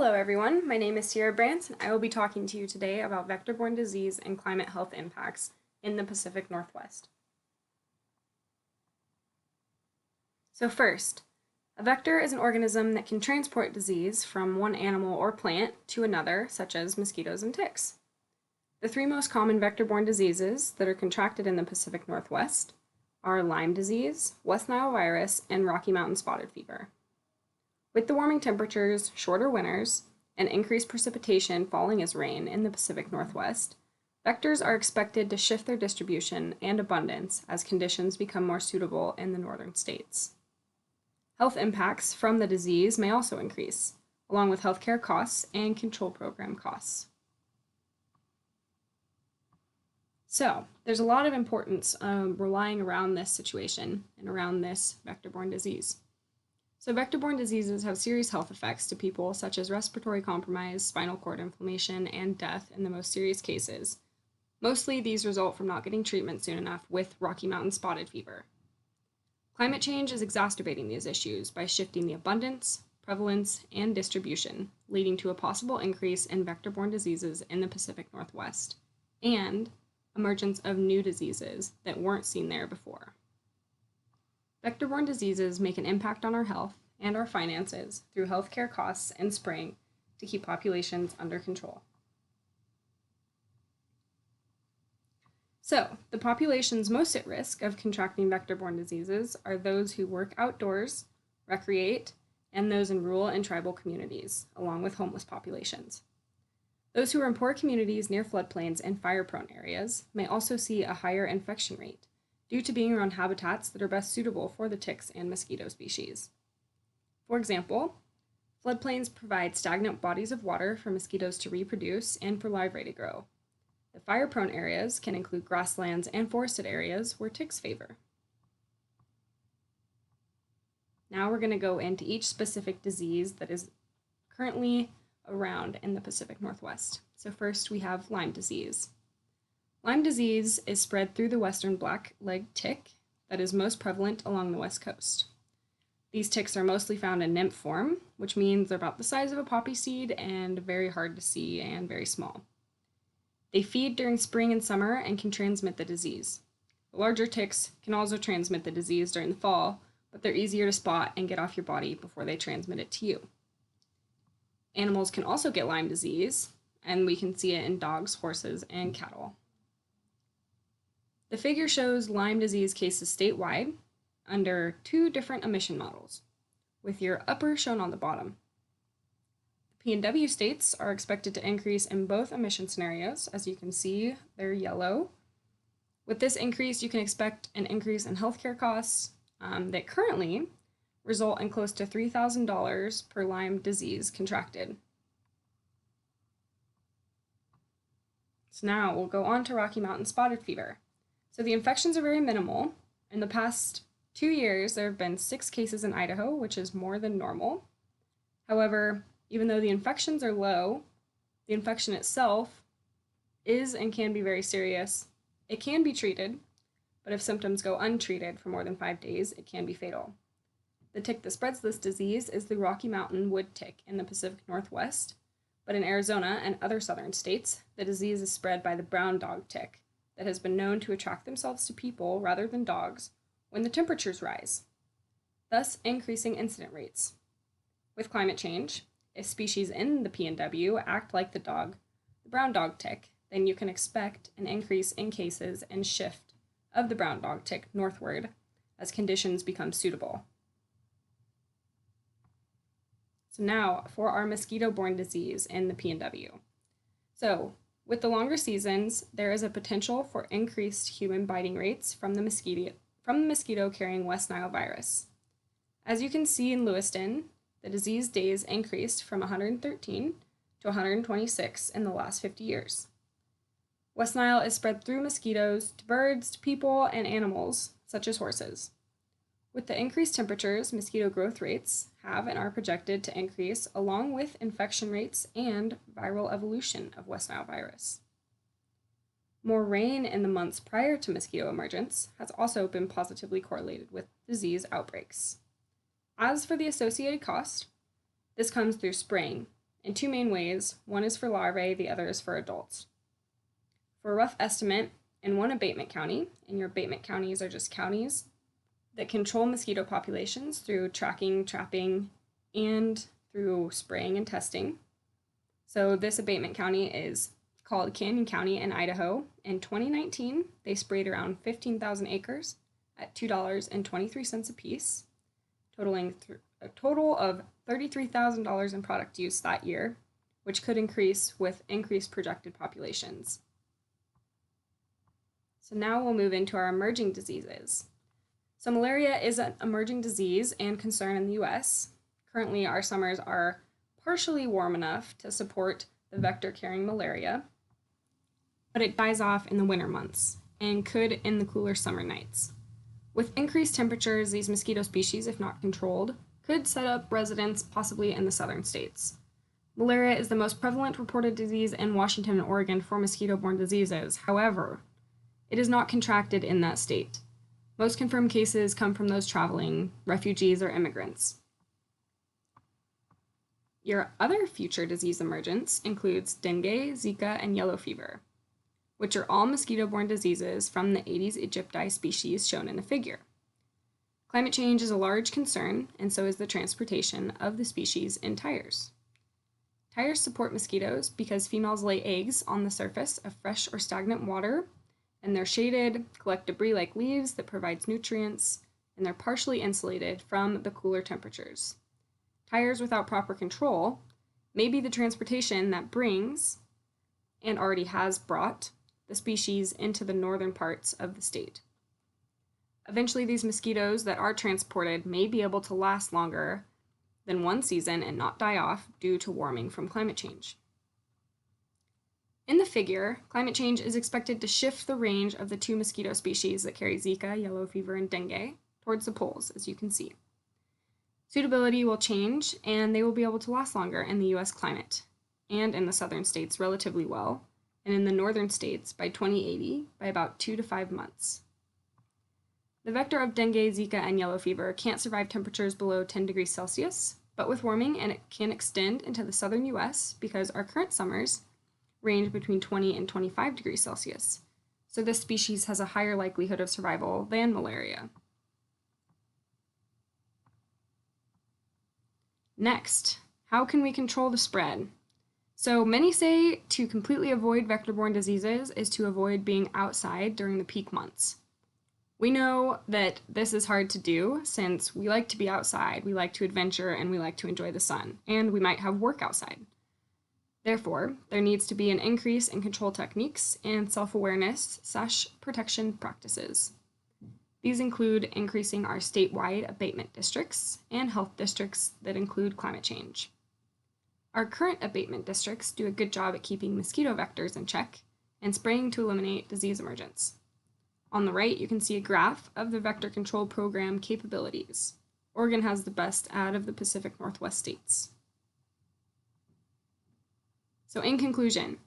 Hello everyone, my name is Sierra Brantz and I will be talking to you today about vector-borne disease and climate health impacts in the Pacific Northwest. So first, a vector is an organism that can transport disease from one animal or plant to another, such as mosquitoes and ticks. The three most common vector-borne diseases that are contracted in the Pacific Northwest are Lyme disease, West Nile virus, and Rocky Mountain spotted fever. With the warming temperatures, shorter winters, and increased precipitation falling as rain in the Pacific Northwest, vectors are expected to shift their distribution and abundance as conditions become more suitable in the northern states. Health impacts from the disease may also increase, along with healthcare costs and control program costs. So, there's a lot of importance relying around this situation and around this vector-borne disease. So vector-borne diseases have serious health effects to people such as respiratory compromise, spinal cord inflammation, and death in the most serious cases. Mostly these result from not getting treatment soon enough with Rocky Mountain spotted fever. Climate change is exacerbating these issues by shifting the abundance, prevalence, and distribution, leading to a possible increase in vector-borne diseases in the Pacific Northwest, and emergence of new diseases that weren't seen there before. Vector-borne diseases make an impact on our health and our finances through healthcare costs and spraying to keep populations under control. So, the populations most at risk of contracting vector-borne diseases are those who work outdoors, recreate, and those in rural and tribal communities, along with homeless populations. Those who are in poor communities near floodplains and fire-prone areas may also see a higher infection rate, due to being around habitats that are best suitable for the ticks and mosquito species. For example, floodplains provide stagnant bodies of water for mosquitoes to reproduce and for larvae to grow. The fire-prone areas can include grasslands and forested areas where ticks favor. Now we're going to go into each specific disease that is currently around in the Pacific Northwest. So first we have Lyme disease. Lyme disease is spread through the western black-legged tick that is most prevalent along the west coast. These ticks are mostly found in nymph form, which means they're about the size of a poppy seed and very hard to see and very small. They feed during spring and summer and can transmit the disease. The larger ticks can also transmit the disease during the fall, but they're easier to spot and get off your body before they transmit it to you. Animals can also get Lyme disease, and we can see it in dogs, horses, and cattle. The figure shows Lyme disease cases statewide under two different emission models, with your upper shown on the bottom. The PNW states are expected to increase in both emission scenarios. As you can see, they're yellow. With this increase, you can expect an increase in healthcare costs that currently result in close to $3,000 per Lyme disease contracted. So now we'll go on to Rocky Mountain spotted fever. So the infections are very minimal. In the past 2 years, there have been 6 cases in Idaho, which is more than normal. However, even though the infections are low, the infection itself is and can be very serious. It can be treated, but if symptoms go untreated for more than 5 days, it can be fatal. The tick that spreads this disease is the Rocky Mountain wood tick in the Pacific Northwest, but in Arizona and other southern states, the disease is spread by the brown dog tick that has been known to attract themselves to people rather than dogs when the temperatures rise, thus increasing incident rates. With climate change, if species in the PNW act like the brown dog tick, then you can expect an increase in cases and shift of the brown dog tick northward as conditions become suitable. So now for our mosquito-borne disease in the PNW. So with the longer seasons, there is a potential for increased human biting rates from the mosquito carrying West Nile virus. As you can see in Lewiston, the disease days increased from 113 to 126 in the last 50 years. West Nile is spread through mosquitoes to birds, to people, and animals, such as horses. With the increased temperatures, mosquito growth rates have and are projected to increase along with infection rates and viral evolution of West Nile virus. More rain in the months prior to mosquito emergence has also been positively correlated with disease outbreaks. As for the associated cost, this comes through spraying in two main ways. One is for larvae, the other is for adults. For a rough estimate, in one abatement county, and your abatement counties are just counties that control mosquito populations through tracking, trapping, and through spraying and testing. So this abatement county is called Canyon County in Idaho. In 2019, they sprayed around 15,000 acres at $2.23 a piece, totaling a total of $33,000 in product use that year, which could increase with increased projected populations. So now we'll move into our emerging diseases. So malaria is an emerging disease and concern in the US. Currently, our summers are partially warm enough to support the vector-carrying malaria, but it dies off in the winter months and could in the cooler summer nights. With increased temperatures, these mosquito species, if not controlled, could set up residents possibly in the southern states. Malaria is the most prevalent reported disease in Washington and Oregon for mosquito-borne diseases. However, it is not contracted in that state. Most confirmed cases come from those traveling, refugees, or immigrants. Your other future disease emergence includes dengue, Zika, and yellow fever, which are all mosquito-borne diseases from the Aedes aegypti species shown in the figure. Climate change is a large concern, and so is the transportation of the species in tires. Tires support mosquitoes because females lay eggs on the surface of fresh or stagnant water, and they're shaded, collect debris like leaves that provides nutrients, and they're partially insulated from the cooler temperatures. Tires without proper control may be the transportation that brings, and already has brought, the species into the northern parts of the state. Eventually, these mosquitoes that are transported may be able to last longer than one season and not die off due to warming from climate change. In the figure, climate change is expected to shift the range of the two mosquito species that carry Zika, yellow fever, and dengue towards the poles, as you can see. Suitability will change, and they will be able to last longer in the US climate, and in the southern states relatively well, and in the northern states by 2080 by about 2 to 5 months. The vector of dengue, Zika, and yellow fever can't survive temperatures below 10 degrees Celsius, but with warming, and it can extend into the southern US because our current summers range between 20 and 25 degrees Celsius. So this species has a higher likelihood of survival than malaria. Next, how can we control the spread? So many say to completely avoid vector-borne diseases is to avoid being outside during the peak months. We know that this is hard to do since we like to be outside, we like to adventure, and we like to enjoy the sun, and we might have work outside. Therefore, there needs to be an increase in control techniques and self-awareness/protection practices. These include increasing our statewide abatement districts and health districts that include climate change. Our current abatement districts do a good job at keeping mosquito vectors in check and spraying to eliminate disease emergence. On the right, you can see a graph of the vector control program capabilities. Oregon has the best out of the Pacific Northwest states. So in conclusion,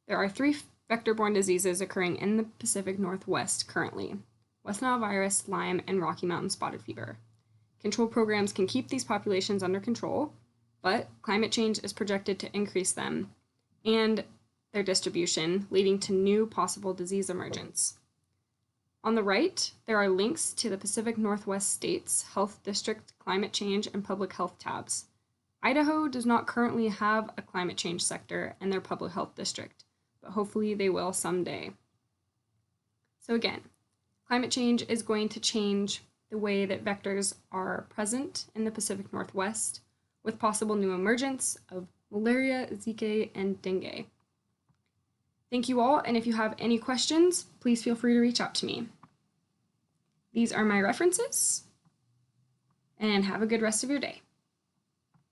there are 3 vector-borne diseases occurring in the Pacific Northwest currently: West Nile virus, Lyme, and Rocky Mountain spotted fever. Control programs can keep these populations under control, but climate change is projected to increase them and their distribution, leading to new possible disease emergence. On the right, there are links to the Pacific Northwest states, health district, climate change, and public health tabs. Idaho does not currently have a climate change sector in their public health district, but hopefully they will someday. So again, climate change is going to change the way that vectors are present in the Pacific Northwest, with possible new emergence of malaria, Zika, and dengue. Thank you all, and if you have any questions, please feel free to reach out to me. These are my references, and have a good rest of your day.